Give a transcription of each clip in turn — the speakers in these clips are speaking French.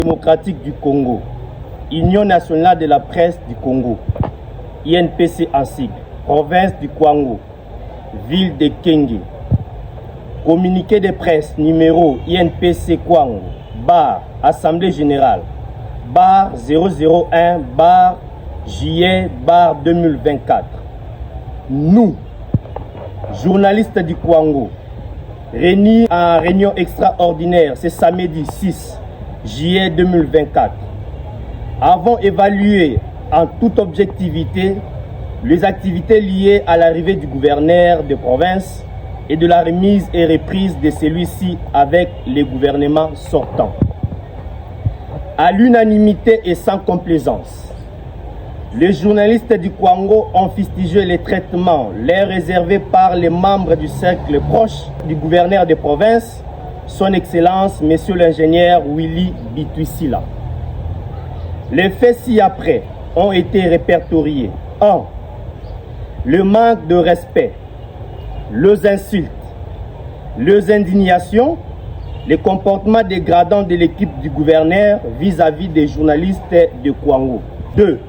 démocratique du Congo, Union nationale de la presse du Congo, INPC en sigle, province du Kwango, ville de Kenge. Communiqué de presse numéro INPC Kwango, bar Assemblée Générale, bar 001, bar juillet, bar 2024. Nous, journalistes du Kwango, réunis en réunion extraordinaire ce samedi 6 juillet 2024, avons évalué en toute objectivité les activités liées à l'arrivée du gouverneur de province et de la remise et reprise de celui-ci avec les gouvernements sortants. À l'unanimité et sans complaisance, les journalistes du Kwango ont fustigé les traitements leur réservés par les membres du cercle proche du gouverneur de province, son Excellence, Monsieur l'ingénieur Willy Bitwisila. Les faits ci-après ont été répertoriés. 1. Le manque de respect, les insultes, les indignations, les comportements dégradants de l'équipe du gouverneur vis-à-vis des journalistes de Kwango. 2.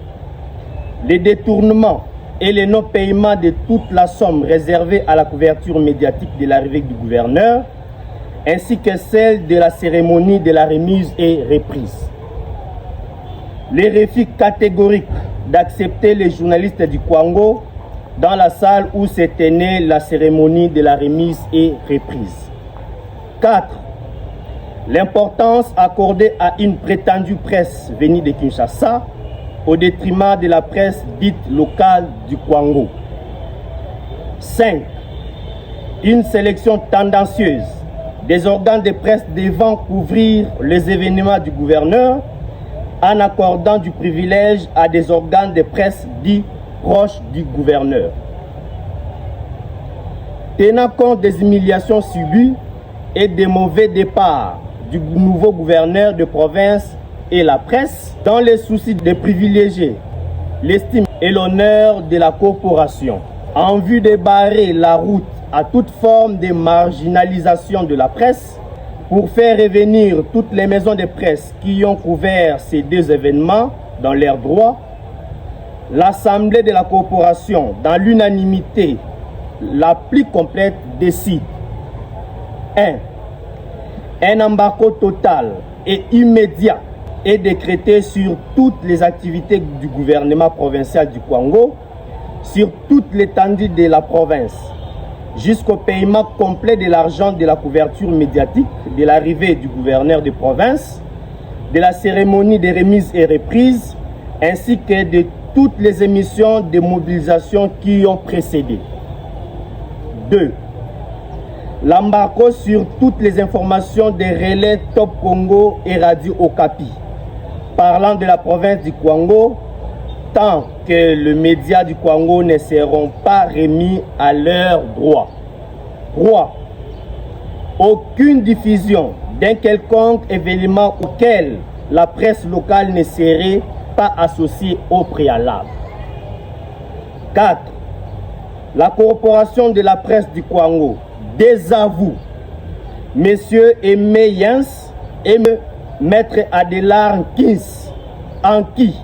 Les détournements et les non-paiements de toute la somme réservée à la couverture médiatique de l'arrivée du gouverneur, ainsi que celle de la cérémonie de la remise et reprise. Les refus catégoriques d'accepter les journalistes du Kwango dans la salle où se tenait la cérémonie de la remise et reprise. 4. L'importance accordée à une prétendue presse venue de Kinshasa au détriment de la presse dite locale du Kwango. 5. Une sélection tendancieuse des organes de presse devant couvrir les événements du gouverneur en accordant du privilège à des organes de presse dits proches du gouverneur. Tenant compte des humiliations subies et des mauvais départs du nouveau gouverneur de province et la presse, dans le souci de privilégier l'estime et l'honneur de la corporation, en vue de barrer la route à toute forme de marginalisation de la presse, pour faire revenir toutes les maisons de presse qui ont couvert ces deux événements dans leurs droits, l'Assemblée de la corporation, dans l'unanimité la plus complète, décide 1. Un embargo total et immédiat est décrété sur toutes les activités du gouvernement provincial du Kwango, sur toute l'étendue de la province, jusqu'au paiement complet de l'argent de la couverture médiatique de l'arrivée du gouverneur de province, de la cérémonie de remise et reprise, ainsi que de toutes les émissions de mobilisation qui ont précédé. 2. L'embargo sur toutes les informations des relais Top Congo et Radio Okapi, parlant de la province du Kwango, tant que les médias du Kwango ne seront pas remis à leurs droits. 3. Aucune diffusion d'un quelconque événement auquel la presse locale ne serait pas associée au préalable. 4. La corporation de la presse du Kwango désavoue M. Aimé Yens et Maître Adélard Kins, en qui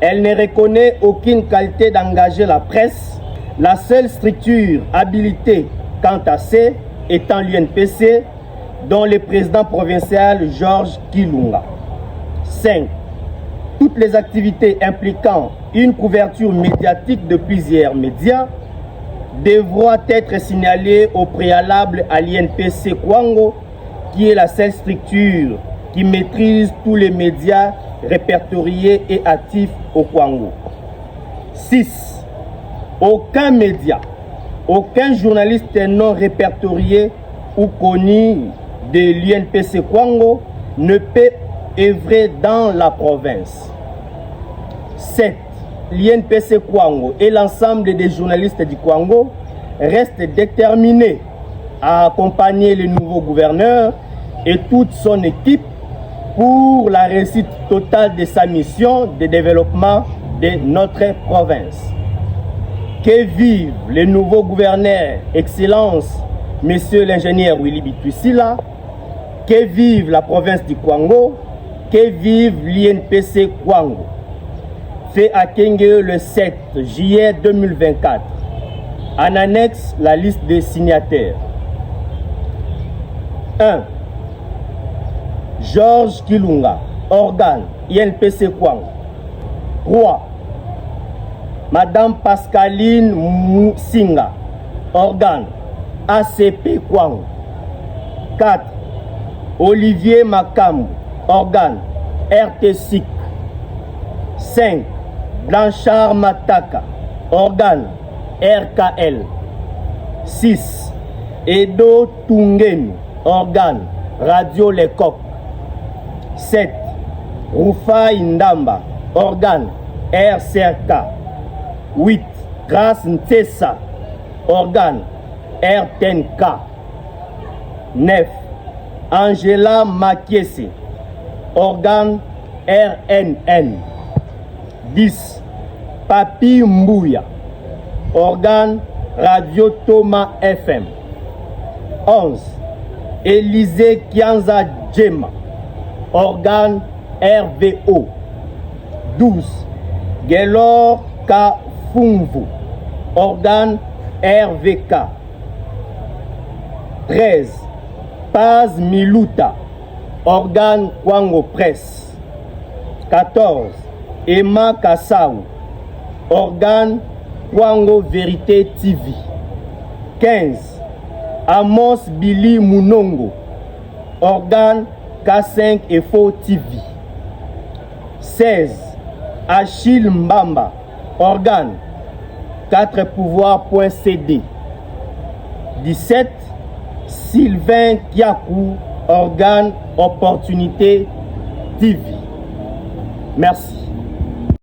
elle ne reconnaît aucune qualité d'engager la presse, la seule structure habilitée quant à ce étant l'UNPC, dont le président provincial Georges Kilunga. 5. Toutes les activités impliquant une couverture médiatique de plusieurs médias devront être signalées au préalable à l'INPC Kwango, qui est la seule structure qui maîtrise tous les médias répertoriés et actifs au Kwango. 6. Aucun média, aucun journaliste non répertorié ou connu de l'UNPC Kwango ne peut œuvrer dans la province. 7. L'INPC Kwango et l'ensemble des journalistes du Kwango restent déterminés à accompagner le nouveau gouverneur et toute son équipe pour la réussite totale de sa mission de développement de notre province. Que vive le nouveau gouverneur, Excellence, Monsieur l'ingénieur Willy Bitwisila, que vive la province du Kwango, Que vive l'INPC Kwango. Fait à Kenge le 7 juillet 2024. En annexe, la liste des signataires. 1. Georges Kilunga, organe INPC Kwango. 3. Madame Pascaline Moussinga, organe ACP Kwango. 4. Olivier Makambu, organe RTSIC. 5. Blanchard Mataka, organe RKL. 6. Edo Tungenu, organe Radio Lecoq. 7. Rufa Indamba, organe RCRK. 8. Grace Ntessa, organe RTNK. 9. Angela Makiese, organe RNN. 10. Papi Mbouya, organe Radio Thomas FM. 11. Élisée Kianza Djema, organe RVO. 12. Gelor Kafunvu, organe RVK. 13. Paz Miluta, organe Kwango Presse. 14. Emma Kassau, organe Kwango Vérité TV. 15. Amos Billy Munongo, organe K5 Info TV. 16. Achille Mbamba, organe 4pouvoirs.cd. 17. Sylvain Kiakou, organe Opportunité TV. Merci.